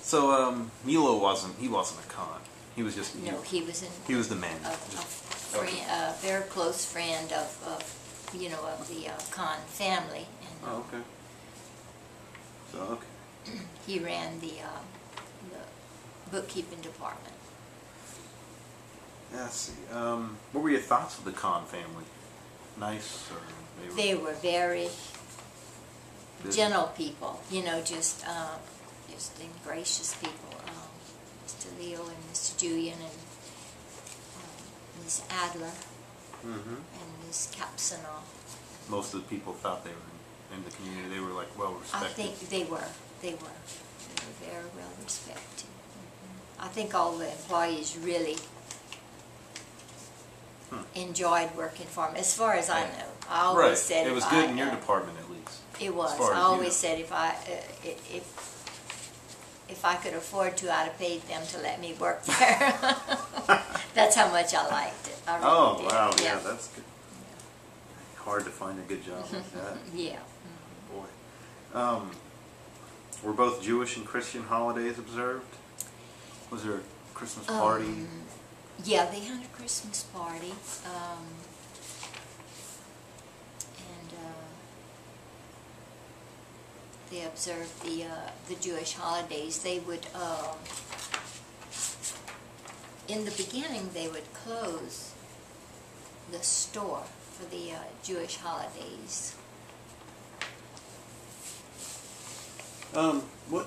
So Milo he wasn't a con. He was just No, he was he was the man. a very close friend of you know, of the Khan family. And, oh, okay. So okay. He ran the bookkeeping department. Let's see. What were your thoughts of the Khan family? Nice, or they were very gentle people. You know, just gracious people. Mr. Leo and Mr. Julian and Ms. Adler and Ms. Capsonal. Most of the people thought they were in the community. They were like well respected. I think they were. They were very well respected. I think all the employees really enjoyed working for them. As far as I know, I always said it was good in your department at least. It was. I always said if I could afford to, I'd have paid them to let me work there. That's how much I liked it. I really did. Wow, yeah, that's good. Hard to find a good job like that. Yeah. Boy. Were both Jewish and Christian holidays observed? Was there a Christmas party? Yeah, they had a Christmas party. They observed the Jewish holidays. They would, in the beginning, they would close the store for the Jewish holidays. What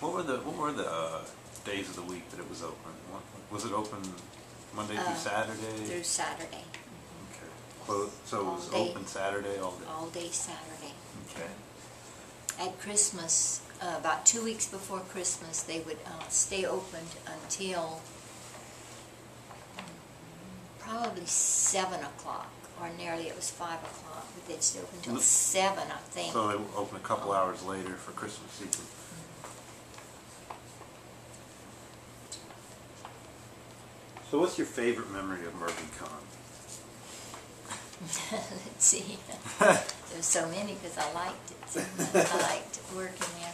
were the days of the week that it was open? Was it open Monday through Saturday? Through Saturday. Okay. So it was open Saturday all day? All day Saturday. Okay. At Christmas, about 2 weeks before Christmas, they would stay open until probably 7 o'clock, or nearly it was 5 o'clock, but they'd stay open until 7, I think. So they would open a couple hours later for Christmas Eve. So what's your favorite memory of Murphy Con? Let's see. There's so many because I liked it so much. I liked working there.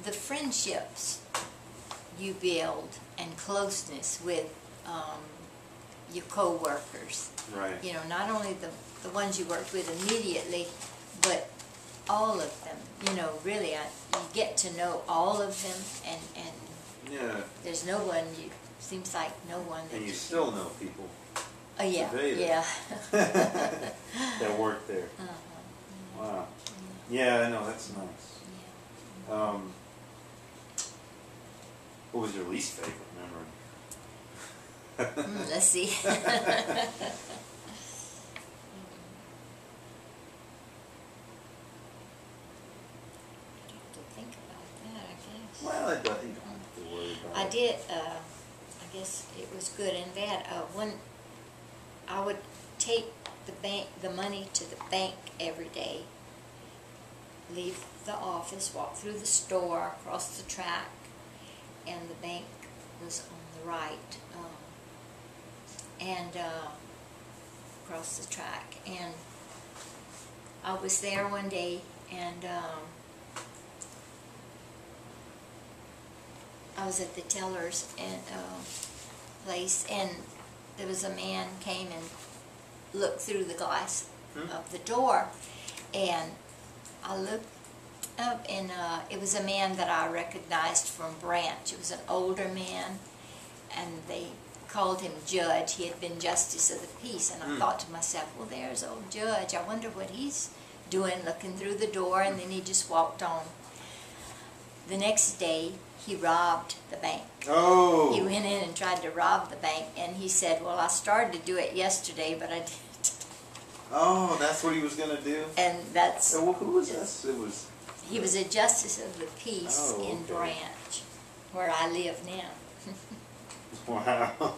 The friendships you build and closeness with your co-workers. Right. You know, not only the ones you worked with immediately, but all of them. You know, really, you get to know all of them, and yeah. There's no one. Seems like no one. And you still know people. Oh yeah, yeah. That work there. Wow. Yeah, I know, that's nice. Yeah. What was your least favorite memory? Let's see. Well, you don't have to worry about it. I did, I guess it was good and bad. When I would take the money to the bank every day, leave the office, walk through the store, cross the track, and the bank was on the right, and across the track. And I was there one day, and I was at the teller's place, and there was a man came and looked through the glass of the door, and I looked up, and it was a man that I recognized from Branch. It was an older man, and they called him Judge. He had been Justice of the Peace, and I thought to myself, well, there's old Judge. I wonder what he's doing looking through the door, and then he just walked on. The next day, he robbed the bank. Oh! He went in and tried to rob the bank, and he said, well, I started to do it yesterday, but I didn't. Oh, that's what he was going to do? And that's... Well, who was this? It was... He was a Justice of the Peace in Branch, where I live now. Wow. I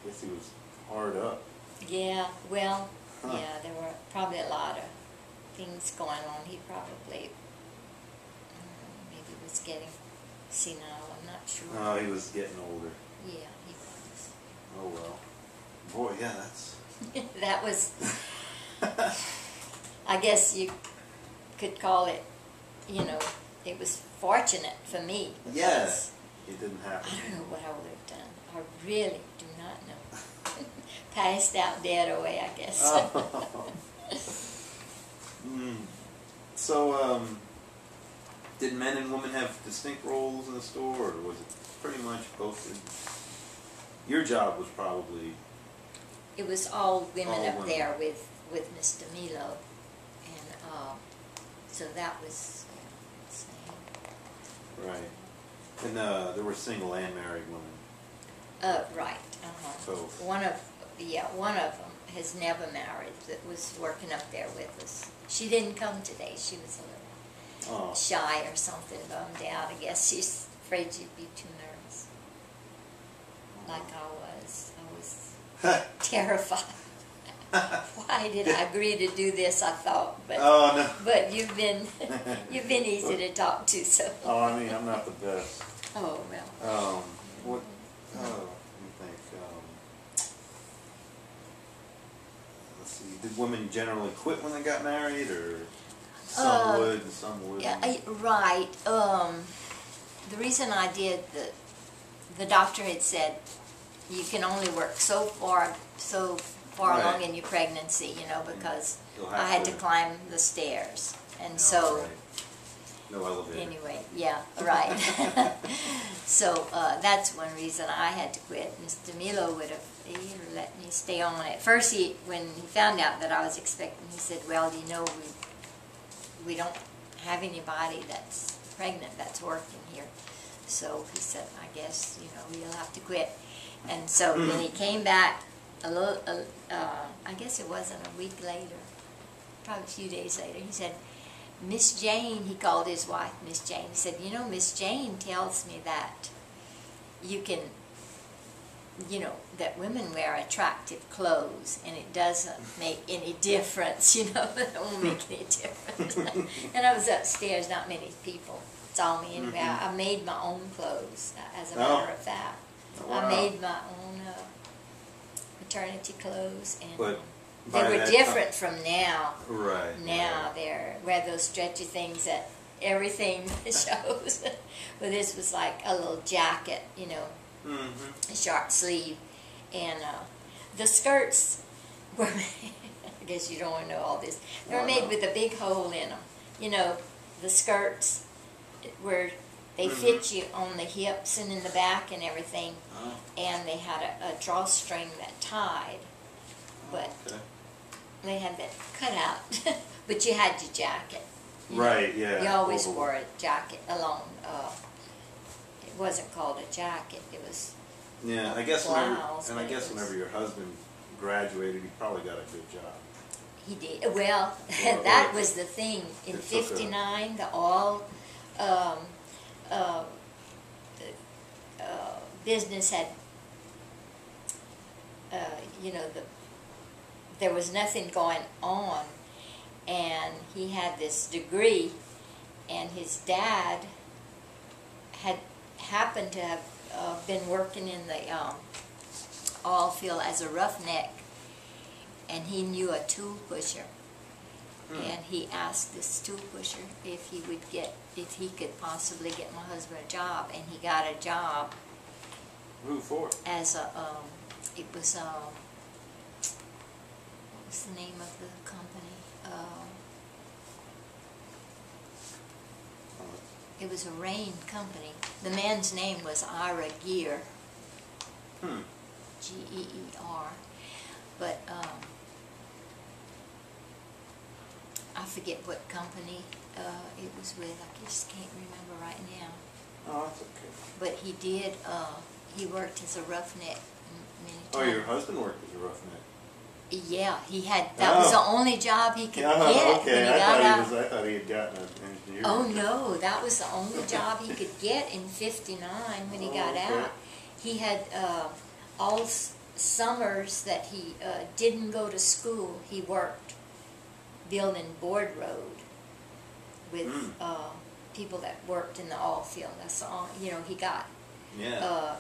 guess he was hard up. Yeah, well, yeah, there were probably a lot of things going on. He probably, maybe was getting senile, I'm not sure. Oh, he was getting older. Yeah, he was. Oh, well. Boy, yeah, that's... That was, I guess you could call it, you know, it was fortunate for me. Yeah, it didn't happen. I don't know what I would have done. I really do not know. Passed out dead away, I guess. Oh. So, did men and women have distinct roles in the store, or was it pretty much both? Your job was probably... It was all women All up women. there with Mr. Milo, and so that was same. Right. And there were single and married women. Right. Both. One of them has never married. That was working up there with us. She didn't come today. She was a little shy or something, bummed out. I guess she's afraid she'd be too nervous. Like I was. I was terrified. Why did I agree to do this? I thought, but Oh, no. but you've been easy to talk to. So. Oh, I mean, I'm not the best. Oh well. What? Oh, let me think. Let's see. Did women generally quit when they got married, or some would and some wouldn't? Yeah, right. The reason I did the doctor had said you can only work so far Right. along in your pregnancy, you know, because You'll I had to climb the stairs, and No, so. right. No elevator. Anyway, yeah, right. So that's one reason I had to quit. Mr. Milo would have let me stay on. At first, when he found out that I was expecting, he said, "Well, you know, we don't have anybody that's pregnant that's working here." So he said, "I guess you'll have to quit." And so then he came back a little. I guess it wasn't a week later, probably a few days later. He said, Miss Jane, he called his wife Miss Jane. He said, "You know, Miss Jane tells me that you can, that women wear attractive clothes, and it doesn't make any difference, it won't make any difference." And I was upstairs, not many people saw me anyway. I made my own clothes, as a matter of fact. Wow. I made my own maternity clothes, and But they by were that different from now. Right. Now they're wear those stretchy things that everything shows. But this was like a little jacket, a short sleeve, and the skirts were. I guess you don't want to know all this. They were made with a big hole in them. The skirts were. They fit you on the hips and in the back and everything, and they had a drawstring that tied, but. Okay. They had that cut out, but you had your jacket. Right, yeah. You always wore a jacket along. It wasn't called a jacket. It was. Yeah, I guess blouse, whenever your husband graduated, he probably got a good job. He did. Well, that was the thing. In '59, the all business had, there was nothing going on, and he had this degree, and his dad had happened to have been working in the oil field as a roughneck, and he knew a tool pusher, and he asked this tool pusher if he could possibly get my husband a job, and he got a job. Who for? As a it was what's the name of the company? It was a rain company. The man's name was Ira Geer. Geer. But I forget what company it was with. I just can't remember right now. Oh, that's okay. But he did. He worked as a roughneck many times. Oh, your husband worked as a roughneck. Yeah, he had. That was the only job he could get when he I got out. I thought he had gotten an engineer. Oh no, that was the only job he could get in '59 when he got out. He had all summers that he didn't go to school. He worked building Board Road with people that worked in the oil field. That's all. He got. Yeah.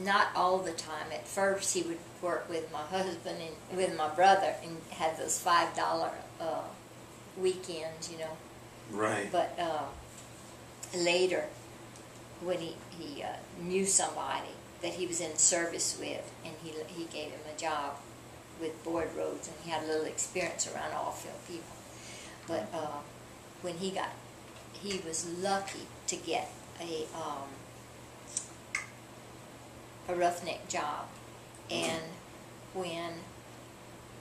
not all the time. At first, he would work with my husband and with my brother, and had those $5 weekends, you know. Right. But later, when he knew somebody that he was in service with, and he gave him a job with board roads, and he had a little experience around oil field people. But when he was lucky to get a roughneck job. And when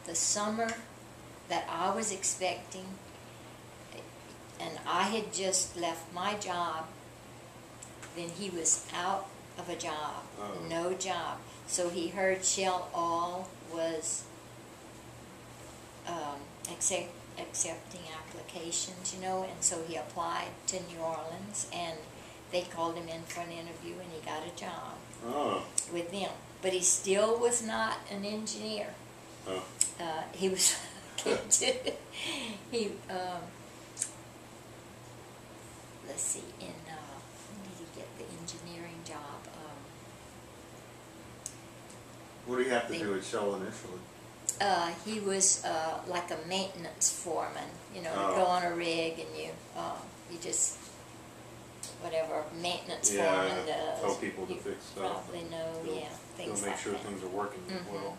the summer that I was expecting, and I had just left my job, then he was out of a job, no job. So he heard Shell Oil was accepting applications, you know, and so he applied to New Orleans, and they called him in for an interview, and he got a job with them. But he still was not an engineer. He was he let's see, when did he get the engineering job? What do you have to do at Shell initially? He was like a maintenance foreman, you know. You go on a rig and you just, whatever maintenance foreman does. Tell people to fix stuff. Probably know, things They'll make like sure that. things are working well.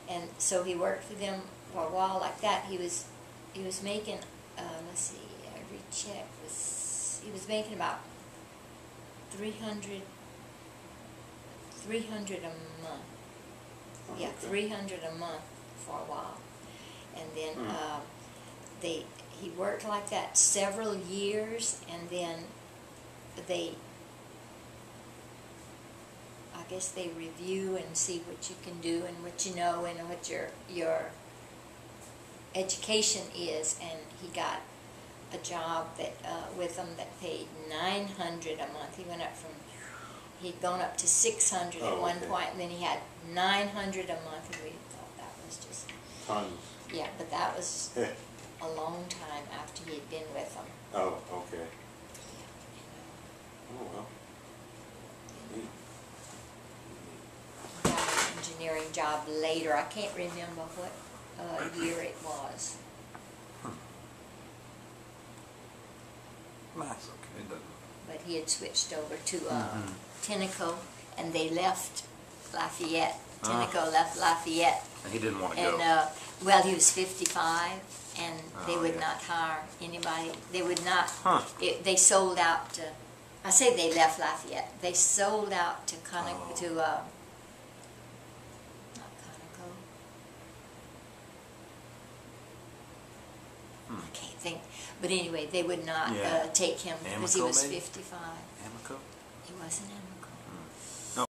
And so he worked for them for a while like that. He was making, let's see, every check was, he was making about $300 a month. Yeah, $300 a month for a while. And then he worked like that several years, and then I guess they review and see what you can do and what you know and what your education is. And he got a job that with them that paid $900 a month. He went up from, he'd gone up to $600 at one point, and then he had $900 a month, and we thought that was just tons. Yeah, but that was a long time after he had been with them. Oh, okay. Oh well. He got an engineering job later. I can't remember what year it was. That's okay. It doesn't. But he had switched over to Tenneco, and they left Lafayette. Tenneco left Lafayette. And he didn't want to And, go. well, he was 55, and they would not hire anybody. They would not. They sold out to, I say they left Lafayette. They sold out to not Conoco. I can't think. But anyway, they would not take him because he was 55. Amoco? He wasn't Amoco.